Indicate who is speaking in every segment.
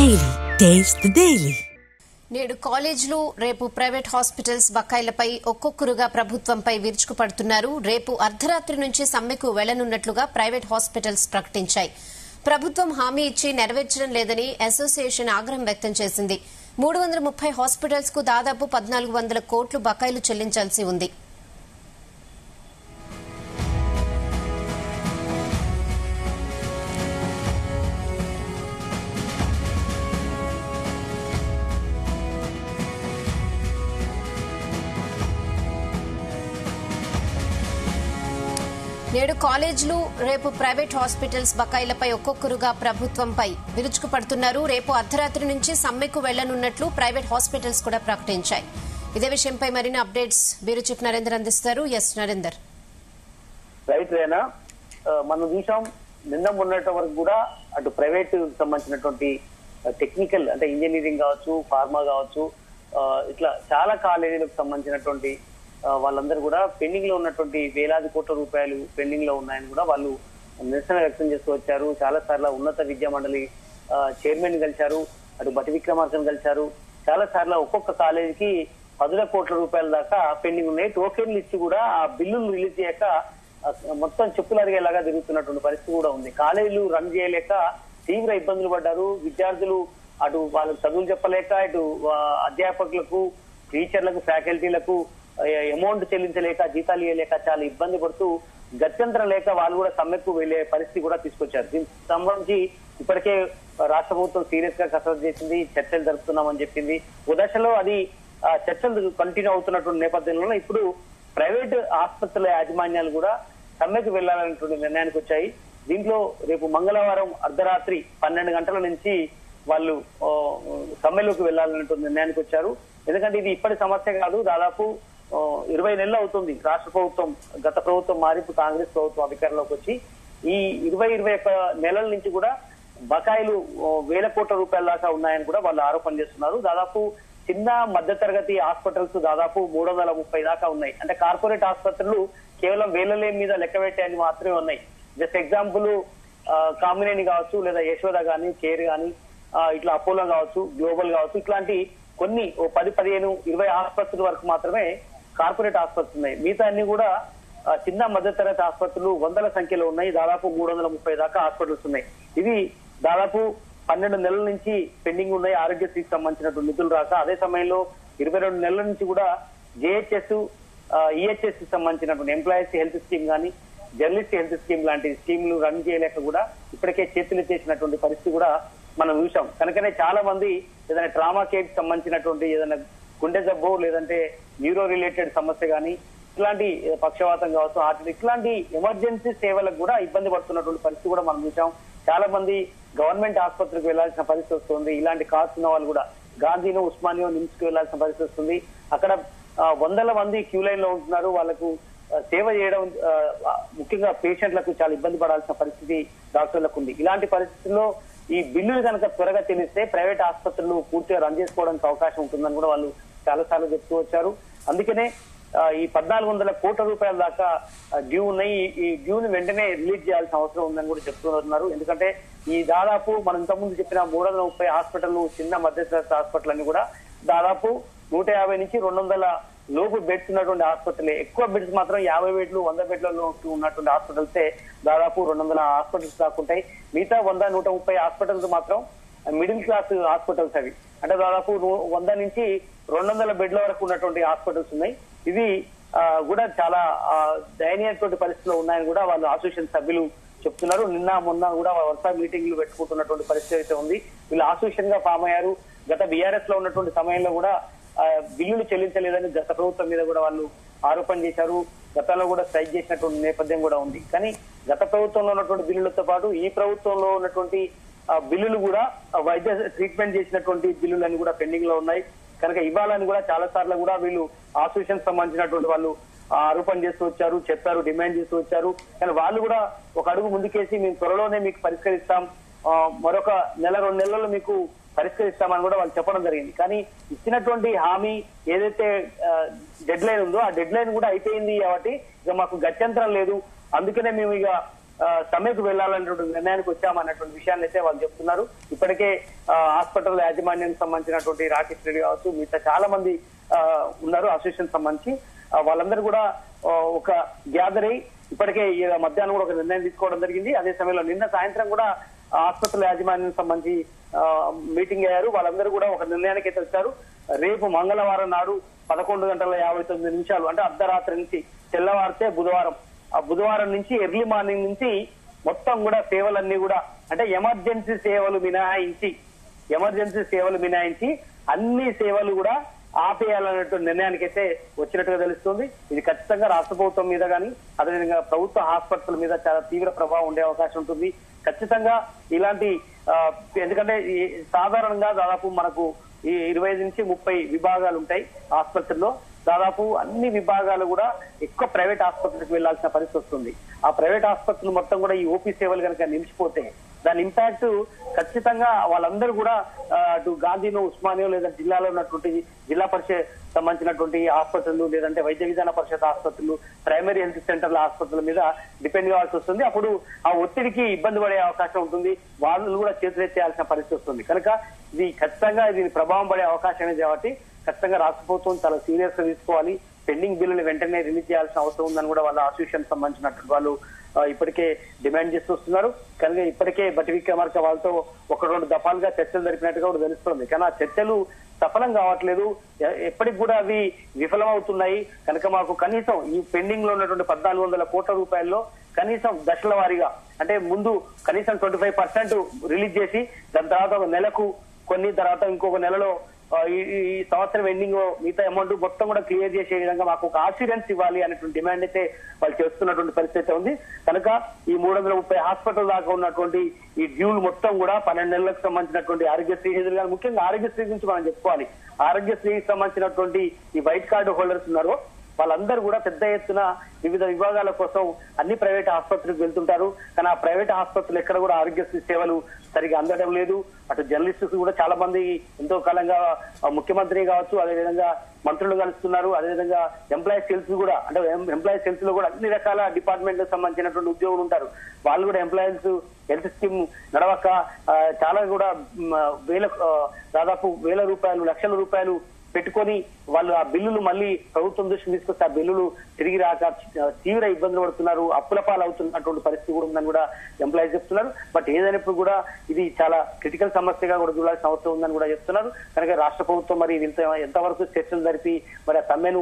Speaker 1: Daily taste the daily.
Speaker 2: నేడు కాలేజీలు రేపు ప్రైవేట్ హాస్పిటల్స్ బకాయిలపై ఒక్కొక్కరుగా ప్రభుత్వంపై విరుచుకుపడుతున్నారు. రేపు అర్ధరాత్రి నుంచి సమ్మెకు వెళ్లనున్నట్లుగా ప్రైవేట్ హాస్పిటల్స్ ప్రకటించాయి. ప్రభుత్వం హామీ ఇచ్చి నెరవేర్చడం లేదని అసోసియేషన్ ఆగ్రహం వ్యక్తం చేసింది. 330 హాస్పిటల్స్ కు దాదాపు 1400 కోట్లు బకాయిలు చెల్లించాల్సి ఉంది. నేడు కాలేజీలు రేపు ప్రైవేట్ హాస్పిటల్స్ బకాయిలపై ఒక్కొక్కరుగా ప్రభుత్వంపై విరుచుకుపడుతున్నారు. రేపు అర్ధరాత్రి నుంచి సమ్మెకు వెళ్లనున్నట్లు ప్రైవేట్ హాస్పిటల్స్ కూడా ప్రకటించాయి. ఇదే విషయంపై మరిన్ని అప్డేట్స్ బ్యూరో చీఫ్ నరేందర్ అందిస్తారు. ఎస్ నరేందర్.
Speaker 3: రైట్ రేనా, మనం చూసాం నిన్న మొన్నటి వరకు కూడా అటు ప్రైవేట్ సంబంధించినటువంటి టెక్నికల్ అంటే ఇంజనీరింగ్ కావచ్చు, ఫార్మా కావచ్చు, ఇట్లా చాలా కాలేజీలకు సంబంధించినటువంటి వాళ్ళందరూ కూడా పెండింగ్ లో ఉన్నటువంటి వేలాది కోట్ల రూపాయలు పెండింగ్ లో ఉన్నాయని కూడా వాళ్ళు నిరసన వ్యక్తం చేస్తూ వచ్చారు. చాలా సార్లు ఉన్నత విద్యా మండలి చైర్మన్ కలిశారు, అటు బట్టి విక్రమార్కను కలిశారు. చాలా సార్లు ఒక్కొక్క కాలేజీకి 10 కోట్ల రూపాయల దాకా పెండింగ్ ఉన్నాయి. టోకెన్లు ఇచ్చి కూడా ఆ బిల్లులు రిలీజ్ చేయక మొత్తం చెప్పులు అరిగేలాగా తిరుగుతున్నటువంటి పరిస్థితి కూడా ఉంది. కాలేజీలు రన్ చేయలేక తీవ్ర ఇబ్బందులు పడ్డారు విద్యార్థులు. అటు వాళ్ళకు చదువులు చెప్పలేక, ఇటు అధ్యాపకులకు, టీచర్లకు, ఫ్యాకల్టీలకు అమౌంట్ చెల్లించలేక, జీతాలు ఇవ్వలేక చాలా ఇబ్బంది పడుతూ గత్యంతరం లేక వాళ్ళు కూడా సమ్మెకు వెళ్లే పరిస్థితి కూడా తీసుకొచ్చారు. దీనికి సంబంధించి ఇప్పటికే రాష్ట్ర ప్రభుత్వం సీరియస్ గా కసరత్తు చేసింది, చర్చలు జరుపుతున్నామని చెప్పింది. ఓ దశలో అది చర్చలు కంటిన్యూ అవుతున్నటువంటి నేపథ్యంలో ఇప్పుడు ప్రైవేట్ ఆసుపత్రుల యాజమాన్యాలు కూడా సమ్మెకు వెళ్లాలనేటువంటి నిర్ణయానికి వచ్చాయి. దీంట్లో రేపు మంగళవారం అర్ధరాత్రి 12 గంటల నుంచి వాళ్ళు సమ్మెలోకి వెళ్లాలనేటువంటి నిర్ణయానికి వచ్చారు. ఎందుకంటే ఇది ఇప్పటి సమస్య కాదు, దాదాపు 20 నెలలు అవుతుంది రాష్ట్ర ప్రభుత్వం, గత ప్రభుత్వం మారి కాంగ్రెస్ ప్రభుత్వం అధికారంలోకి వచ్చి ఈ 20-21 నెలల నుంచి కూడా బకాయిలు 1000 కోట్ల రూపాయల దాకా ఉన్నాయని కూడా వాళ్ళు ఆరోపణ చేస్తున్నారు. దాదాపు చిన్న మధ్యతరగతి హాస్పిటల్స్ దాదాపు 330 దాకా ఉన్నాయి. అంటే కార్పొరేట్ ఆసుపత్రులు కేవలం వేలలే మీద లెక్క పెట్టేది మాత్రమే ఉన్నాయి. జస్ట్ ఎగ్జాంపుల్ కామినేని కావచ్చు, లేదా యశోద గాని, కేర్ గాని, ఇట్లా అపోలో కావచ్చు, గ్లోబల్ కావచ్చు, ఇట్లాంటి కొన్ని 10, 15, 20 ఆసుపత్రుల వరకు మాత్రమే కార్పొరేట్ ఆసుపత్రులు ఉన్నాయి. మిగతా అన్ని కూడా చిన్న మధ్యతరగతి ఆసుపత్రులు వందల సంఖ్యలో ఉన్నాయి. దాదాపు 330 దాకా హాస్పిటల్స్ ఉన్నాయి. ఇవి దాదాపు 12 నెలల నుంచి పెండింగ్ ఉన్నాయి ఆరోగ్యశ్రీకి సంబంధించినటువంటి నిధులు రాక. అదే సమయంలో 22 నెలల నుంచి కూడా జేహెచ్ఎస్, ఈహెచ్ఎస్ సంబంధించినటువంటి ఎంప్లాయీస్ హెల్త్ స్కీమ్ కానీ, జర్నలిస్ట్ హెల్త్ స్కీమ్ లాంటి స్కీమ్లు రన్ చేయలేక కూడా ఇప్పటికే చేతులు చేసినటువంటి పరిస్థితి కూడా మనం చూసాం. కనుకనే చాలా మంది ఏదైనా ట్రామా కేర్ సంబంధించినటువంటి ఏదైనా గుండె జబ్బు, లేదంటే న్యూరో రిలేటెడ్ సమస్య కానీ, ఇట్లాంటి పక్షవాతం కావచ్చు, హార్ట్, ఇట్లాంటి ఎమర్జెన్సీ సేవలకు కూడా ఇబ్బంది పడుతున్నటువంటి పరిస్థితి కూడా మనం చూసాం. చాలా మంది గవర్నమెంట్ ఆసుపత్రికి వెళ్లాల్సిన పరిస్థితి వస్తుంది. ఇలాంటి కాస్ట్ ఉన్న వాళ్ళు కూడా గాంధీనో, ఉస్మానియో, నిమ్స్ కి వెళ్లాల్సిన పరిస్థితి వస్తుంది. అక్కడ వందల మంది క్యూ లైన్ లో ఉంటున్నారు. వాళ్ళకు సేవ చేయడం, ముఖ్యంగా పేషెంట్లకు చాలా ఇబ్బంది పడాల్సిన పరిస్థితి డాక్టర్లకు ఉంది. ఇలాంటి పరిస్థితుల్లో ఈ బిల్లులు కనుక త్వరగా చెల్లిస్తే ప్రైవేట్ ఆసుపత్రులు పూర్తిగా రన్ చేసుకోవడానికి అవకాశం ఉంటుందని కూడా వాళ్ళు చాలా సార్లు చెప్తూ వచ్చారు. అందుకనే ఈ 1400 కోట్ల రూపాయల దాకా డ్యూ ఉన్నాయి. ఈ డ్యూని వెంటనే రిలీజ్ చేయాల్సిన అవసరం ఉందని కూడా చెప్తున్నారు. ఎందుకంటే ఈ దాదాపు మనం ఇంతకుముందు చెప్పిన 330 హాస్పిటల్, చిన్న మధ్యతరగతి హాస్పిటల్ అన్ని కూడా దాదాపు 150 నుంచి 200 లోపు బెడ్స్ ఉన్నటువంటి ఆసుపత్రులే. ఎక్కువ బెడ్స్ మాత్రం 50 బెడ్లు, 100 బెడ్లలో ఉన్నటువంటి హాస్పిటల్సే దాదాపు 200 హాస్పిటల్స్ దాకుంటాయి. మిగతా 100, 130 హాస్పిటల్స్ మాత్రం మిడిల్ క్లాస్ హాస్పిటల్స్ అవి. అంటే దాదాపు 100 నుంచి 200 బెడ్ల వరకు ఉన్నటువంటి హాస్పిటల్స్ ఉన్నాయి. ఇవి కూడా చాలా దయనీయటువంటి పరిస్థితిలో ఉన్నాయని కూడా వాళ్ళు అసోసియేషన్ సభ్యులు చెప్తున్నారు. నిన్న మొన్న కూడా వరుస మీటింగ్లు పెట్టుకుంటున్నటువంటి పరిస్థితి అయితే ఉంది. వీళ్ళు అసోసియేషన్ గా ఫామ్ అయ్యారు. గత బీఆర్ఎస్ లో ఉన్నటువంటి సమయంలో కూడా బిల్లులు చెల్లించలేదని గత ప్రభుత్వం మీద కూడా వాళ్ళు ఆరోపణ చేశారు. గతంలో కూడా స్ట్రైక్ చేసినటువంటి నేపథ్యం కూడా ఉంది. కానీ గత ప్రభుత్వంలో ఉన్నటువంటి బిల్లులతో పాటు ఈ ప్రభుత్వంలో ఉన్నటువంటి బిల్లులు కూడా వైద్య ట్రీట్మెంట్ చేసినటువంటి బిల్లులన్నీ కూడా పెండింగ్ లో ఉన్నాయి. కనుక ఇవ్వాలని కూడా చాలా సార్లు కూడా వీళ్ళు అసోసియేషన్ సంబంధించినటువంటి వాళ్ళు ఆరోపణ చేస్తూ వచ్చారు, చెప్పారు, డిమాండ్ చేస్తూ వచ్చారు. కానీ వాళ్ళు కూడా ఒక అడుగు ముందుకేసి మేము త్వరలోనే మీకు పరిష్కరిస్తాం, మరొక 1-2 నెలల్లో మీకు పరిష్కరిస్తామని కూడా వాళ్ళు చెప్పడం జరిగింది. కానీ ఇచ్చినటువంటి హామీ ఏదైతే డెడ్ లైన్ ఉందో ఆ డెడ్ లైన్ కూడా అయిపోయింది కాబట్టి ఇక మాకు గత్యంతరం లేదు. అందుకనే మేము ఇక సమ్మెకు వెళ్లాలన్నటువంటి నిర్ణయానికి వచ్చామన్నటువంటి విషయాన్ని అయితే వాళ్ళు చెప్తున్నారు. ఇప్పటికే హాస్పిటల్ యాజమాన్యానికి సంబంధించినటువంటి రాకేష్ రెడ్డి కావచ్చు, మిగతా చాలా మంది ఉన్నారు అసోసియేషన్ సంబంధించి. వాళ్ళందరూ కూడా ఒక గ్యాదర్ అయ్యి ఇప్పటికే మధ్యాహ్నం కూడా ఒక నిర్ణయం తీసుకోవడం జరిగింది. అదే సమయంలో నిన్న సాయంత్రం కూడా హాస్పిటల్ యాజమాన్యానికి సంబంధించి మీటింగ్ అయ్యారు. వాళ్ళందరూ కూడా ఒక నిర్ణయానికి అయితే వచ్చారు. రేపు మంగళవారం నాడు 11:59 అంటే అర్ధరాత్రి నుంచి తెల్లవారితే బుధవారం, ఆ బుధవారం నుంచి ఎర్లీ మార్నింగ్ నుంచి మొత్తం కూడా సేవలన్నీ కూడా అంటే ఎమర్జెన్సీ సేవలు మినహాయించి అన్ని సేవలు కూడా ఆపేయాలన్నటువంటి నిర్ణయానికి అయితే వచ్చినట్టుగా తెలుస్తుంది. ఇది ఖచ్చితంగా రాష్ట్ర ప్రభుత్వం మీద కానీ అదేవిధంగా ప్రభుత్వ హాస్పిటల్ మీద చాలా తీవ్ర ప్రభావం ఉండే అవకాశం ఉంటుంది. ఖచ్చితంగా ఇలాంటి ఎందుకంటే సాధారణంగా దాదాపు మనకు ఈ 25 నుంచి 30 విభాగాలు ఉంటాయి ఆసుపత్రిలో. దాదాపు అన్ని విభాగాలు కూడా ఎక్కువ ప్రైవేట్ ఆసుపత్రికి వెళ్లాల్సిన పరిస్థితి వస్తుంది. ఆ ప్రైవేట్ ఆసుపత్రులు మొత్తం కూడా ఈ ఓపీ సేవలు కనుక నిలిచిపోతే దాని ఇంపాక్ట్ ఖచ్చితంగా వాళ్ళందరూ కూడా అటు గాంధీనో ఉస్మానియో లేదా జిల్లాలో ఉన్నటువంటి జిల్లా పరిషత్ సంబంధించినటువంటి ఆసుపత్రులు లేదంటే వైద్య విధాన పరిషత్ ఆసుపత్రులు, ప్రైమరీ హెల్త్ సెంటర్ల ఆసుపత్రుల మీద డిపెండ్ కావాల్సి వస్తుంది. అప్పుడు ఆ ఒత్తిడికి ఇబ్బంది పడే అవకాశం ఉంటుంది. వాళ్ళు కూడా చేతులెత్తేయాల్సిన పరిస్థితి వస్తుంది. కనుక ఇది ఖచ్చితంగా దీని ప్రభావం పడే అవకాశం ఉంది. కాబట్టి ఖచ్చితంగా రాష్ట్ర ప్రభుత్వం చాలా సీరియస్ గా తీసుకోవాలి. పెండింగ్ బిల్లులు వెంటనే రిలీజ్ చేయాల్సిన అవసరం ఉందని కూడా వాళ్ళ అసోసియేషన్ సంబంధించినటువంటి వాళ్ళు ఇప్పటికే డిమాండ్ చేస్తూ వస్తున్నారు. కనుక ఇప్పటికే బట్టి విక్రమార్క వాళ్ళతో 1-2 దఫాలుగా చర్చలు జరిపినట్టుగా కూడా తెలుస్తోంది. కానీ ఆ చర్చలు సఫలం కావట్లేదు. ఎప్పటికి కూడా అవి విఫలమవుతున్నాయి. కనుక మాకు కనీసం ఈ పెండింగ్ లో ఉన్నటువంటి 1400 కోట్ల రూపాయల్లో కనీసం దశల వారీగా అంటే ముందు కనీసం 25% రిలీజ్ చేసి దాని తర్వాత ఒక నెలకు కొన్ని, తర్వాత ఇంకొక నెలలో ఈ సంవత్సరం ఎండింగ్ మిగతా అమౌంట్ మొత్తం కూడా క్లియర్ చేసే విధంగా మాకు ఒక ఆస్యూరెన్స్ ఇవ్వాలి అనేటువంటి డిమాండ్ అయితే వాళ్ళు చేస్తున్నటువంటి పరిస్థితి ఉంది. కనుక ఈ 330 హాస్పిటల్ దాకా ఉన్నటువంటి ఈ డ్యూలు మొత్తం కూడా 12 నెలలకు సంబంధించినటువంటి ఆరోగ్యశ్రీ ఎదురుగా, ముఖ్యంగా ఆరోగ్యశ్రీ గురించి మనం చెప్పుకోవాలి. ఆరోగ్యశ్రీకి సంబంధించినటువంటి ఈ వైట్ కార్డు హోల్డర్స్ ఉన్నారో వాళ్ళందరూ కూడా పెద్ద ఎత్తున వివిధ విభాగాల కోసం అన్ని ప్రైవేట్ ఆసుపత్రికి వెళ్తుంటారు. కానీ ఆ ప్రైవేట్ ఆసుపత్రులు ఎక్కడ కూడా ఆరోగ్యశ్రీ సేవలు సరిగా అందడం లేదు. అటు జర్నలిస్టులు కూడా చాలా మంది ఎంతో కాలంగా ముఖ్యమంత్రి కావచ్చు, అదేవిధంగా మంత్రులు కలుస్తున్నారు. అదేవిధంగా ఎంప్లాయీస్ హెల్త్ కూడా అంటే ఎంప్లాయీస్ హెల్త్ లో కూడా అన్ని రకాల డిపార్ట్మెంట్ సంబంధించినటువంటి ఉద్యోగులు ఉంటారు. వాళ్ళు కూడా ఎంప్లాయీస్ హెల్త్ స్కీమ్ నడవక చాలా కూడా దాదాపు 1000 రూపాయలు, లక్షల రూపాయలు పెట్టుకొని వాళ్ళు ఆ బిల్లులు మళ్ళీ ప్రభుత్వం దృష్టికి తీసుకొస్తే ఆ బిల్లులు తిరిగి రాక తీవ్ర ఇబ్బందులు పడుతున్నారు. అప్పుల పాలు అవుతున్నటువంటి పరిస్థితి కూడా ఉందని కూడా ఎంప్లాయీస్ చెప్తున్నారు. బట్ ఏదైనప్పుడు కూడా ఇది చాలా క్రిటికల్ సమస్యగా కూడా చూడాల్సిన అవసరం ఉందని కూడా చెప్తున్నారు. కనుక రాష్ట్ర ప్రభుత్వం మరి ఎంతవరకు చర్చలు జరిపి మరి ఆ సమ్మెను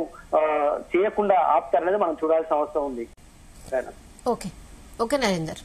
Speaker 3: చేయకుండా ఆపుతారనేది మనం చూడాల్సిన అవసరం ఉంది.
Speaker 2: ఓకే నరేందర్.